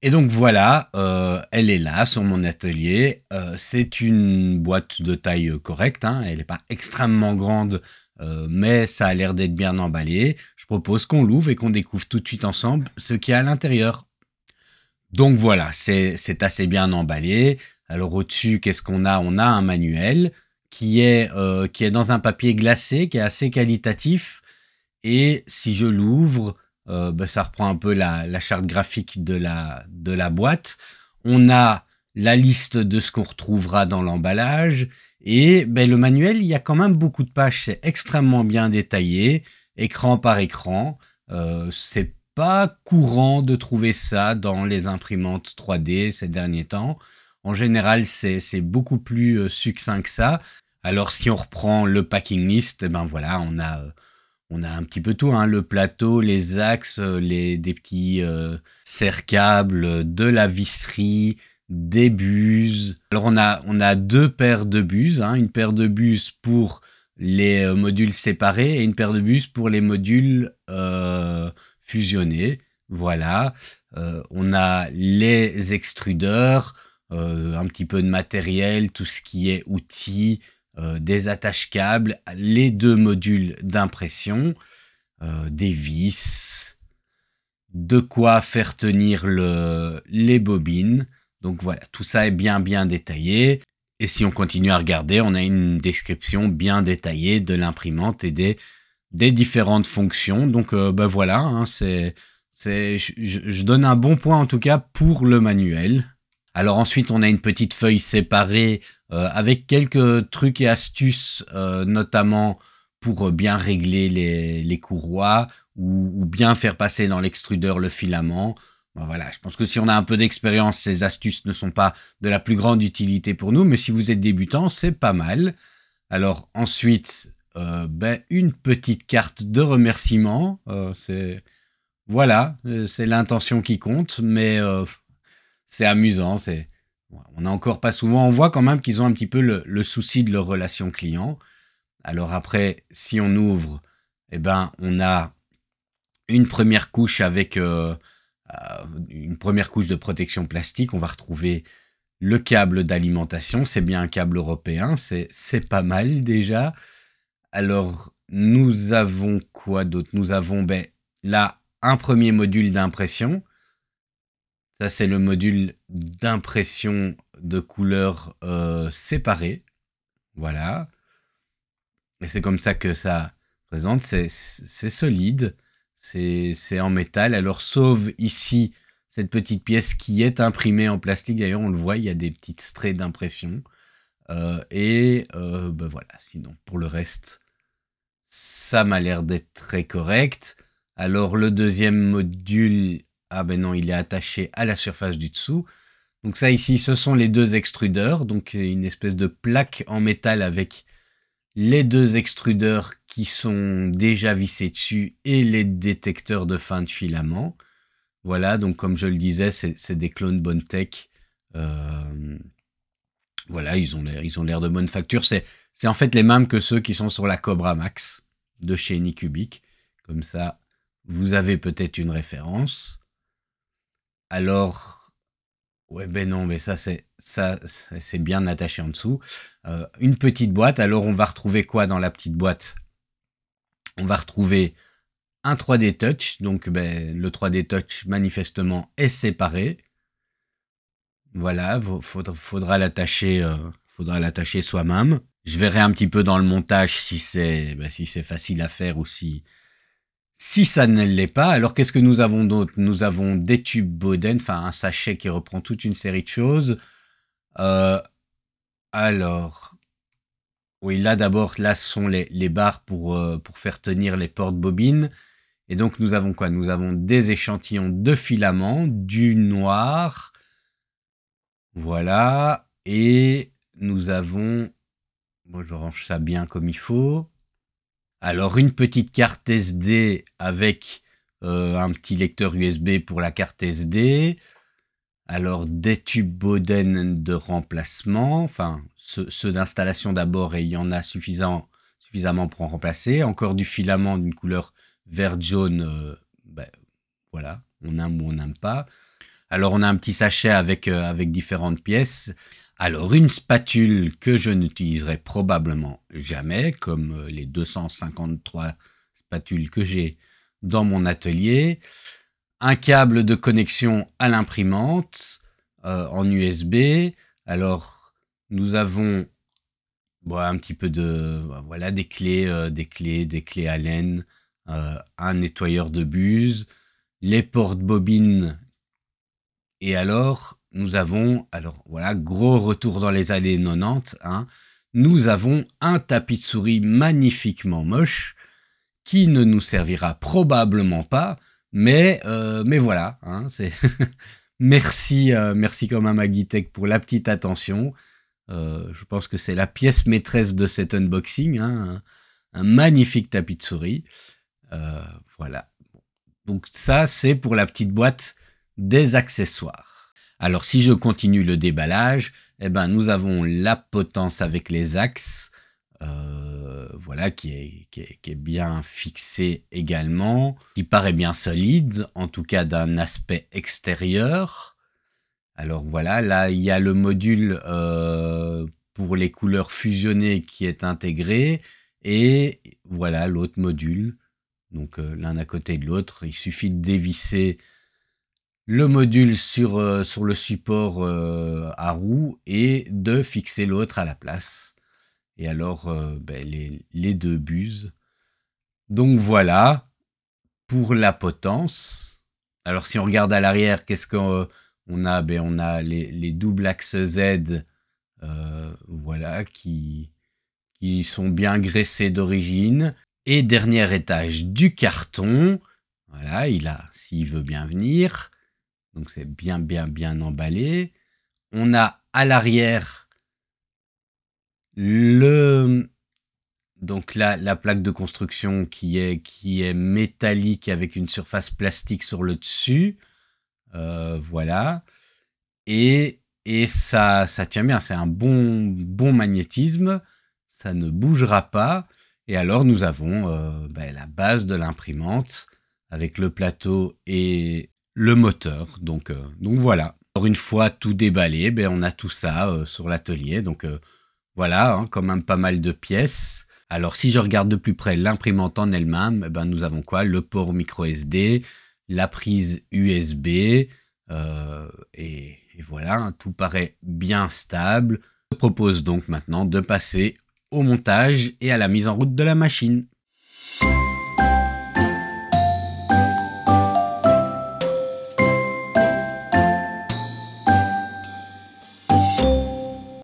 Et donc voilà, elle est là sur mon atelier. C'est une boîte de taille correcte, hein, elle n'est pas extrêmement grande, mais ça a l'air d'être bien emballé. Je propose qu'on l'ouvre et qu'on découvre tout de suite ensemble ce qu'il y a à l'intérieur. Donc voilà, c'est assez bien emballé. Alors au-dessus, qu'est-ce qu'on a? On a un manuel qui est dans un papier glacé, qui est assez qualitatif. Et si je l'ouvre, ça reprend un peu la charte graphique de la boîte. On a la liste de ce qu'on retrouvera dans l'emballage. Et le manuel, il y a quand même beaucoup de pages. C'est extrêmement bien détaillé, écran par écran. C'est pas courant de trouver ça dans les imprimantes 3D ces derniers temps. En général, c'est beaucoup plus succinct que ça. Alors si on reprend le packing list, voilà, on a un petit peu tout, hein, le plateau, les axes, des petits serre-câbles, de la visserie, des buses. Alors on a deux paires de buses, hein, une paire de buses pour les modules séparés et une paire de buses pour les modules fusionnés. Voilà, on a les extrudeurs, un petit peu de matériel, tout ce qui est outils, des attaches câbles, les deux modules d'impression, des vis, de quoi faire tenir les bobines. Donc voilà, tout ça est bien détaillé. Et si on continue à regarder, on a une description bien détaillée de l'imprimante et des différentes fonctions. Donc voilà, hein, je donne un bon point en tout cas pour le manuel. Alors ensuite, on a une petite feuille séparée avec quelques trucs et astuces, notamment pour bien régler les courroies ou bien faire passer dans l'extrudeur le filament. Voilà, je pense que si on a un peu d'expérience, ces astuces ne sont pas de la plus grande utilité pour nous, mais si vous êtes débutant, c'est pas mal. Alors ensuite, une petite carte de remerciement. Voilà, c'est l'intention qui compte, mais c'est amusant. On n'a encore pas souvent. On voit quand même qu'ils ont un petit peu le souci de leur relation client. Alors après, si on ouvre, on a une première couche avec une première couche de protection plastique. On va retrouver le câble d'alimentation. C'est bien un câble européen. C'est pas mal déjà. Alors, nous avons quoi d'autre? Nous avons là un premier module d'impression. Ça, c'est le module d'impression de couleurs séparées. Voilà. Et c'est comme ça que ça présente. C'est solide. C'est en métal. Alors, sauf ici, cette petite pièce qui est imprimée en plastique. D'ailleurs, on le voit, il y a des petites traits d'impression. Voilà. Sinon, pour le reste, ça m'a l'air d'être très correct. Alors, le deuxième module... Ah non, il est attaché à la surface du dessous. Donc ça ici, ce sont les deux extrudeurs. Donc une espèce de plaque en métal avec les deux extrudeurs qui sont déjà vissés dessus et les détecteurs de fin de filament. Voilà, donc comme je le disais, c'est des clones Bondtech. Voilà, ils ont l'air de bonne facture. C'est en fait les mêmes que ceux qui sont sur la Cobra Max de chez Anycubic. Comme ça, vous avez peut-être une référence. Alors, ouais, non, mais ça c'est bien attaché en dessous. Une petite boîte. Alors, on va retrouver quoi dans la petite boîte? On va retrouver un 3D Touch. Donc, le 3D Touch, manifestement, est séparé. Voilà, faudra l'attacher soi-même. Je verrai un petit peu dans le montage si c'est facile à faire ou si ça ne l'est pas. Alors qu'est-ce que nous avons d'autre? Nous avons des tubes Boden, enfin un sachet qui reprend toute une série de choses. Alors, oui, là d'abord, là ce sont les barres pour faire tenir les porte-bobines. Et donc nous avons quoi? Nous avons des échantillons de filaments, du noir. Voilà. Et nous avons... Bon, je range ça bien comme il faut. Alors, une petite carte SD avec un petit lecteur USB pour la carte SD. Alors des tubes Bowden de remplacement, enfin ceux d'installation d'abord, et il y en a suffisamment pour en remplacer. Encore du filament d'une couleur vert jaune, voilà, on aime ou on n'aime pas. Alors on a un petit sachet avec différentes pièces. Alors une spatule que je n'utiliserai probablement jamais, comme les 253 spatules que j'ai dans mon atelier. Un câble de connexion à l'imprimante en USB. Alors nous avons un petit peu de des clés Allen, un nettoyeur de buse, les porte-bobines. Et alors, nous avons, gros retour dans les années 90, hein, nous avons un tapis de souris magnifiquement moche qui ne nous servira probablement pas, mais voilà, hein, c'est merci quand même à Guitech pour la petite attention. Je pense que c'est la pièce maîtresse de cet unboxing, hein, un magnifique tapis de souris. Voilà. Donc ça, c'est pour la petite boîte des accessoires. Alors si je continue le déballage, nous avons la potence avec les axes, qui est bien fixée également, qui paraît bien solide, en tout cas d'un aspect extérieur. Alors voilà, là il y a le module pour les couleurs fusionnées qui est intégré, et voilà l'autre module. Donc l'un à côté de l'autre, il suffit de dévisser le module sur le support à roue et de fixer l'autre à la place. Et alors les deux buses. Donc voilà pour la potence. Alors si on regarde à l'arrière, qu'est-ce qu'on a? On a les doubles axes Z, qui sont bien graissés d'origine. Et dernier étage du carton, voilà, s'il veut bien venir, donc c'est bien emballé. On a à l'arrière donc la plaque de construction qui est métallique avec une surface plastique sur le dessus, voilà, et ça tient bien, c'est un bon magnétisme, ça ne bougera pas. Et alors, nous avons la base de l'imprimante avec le plateau et le moteur. Donc voilà. Alors, une fois tout déballé, on a tout ça sur l'atelier. Donc voilà, hein, quand même pas mal de pièces. Alors, si je regarde de plus près l'imprimante en elle-même, nous avons quoi? Le port micro SD, la prise USB, et voilà, hein, tout paraît bien stable. Je propose donc maintenant de passer au montage et à la mise en route de la machine.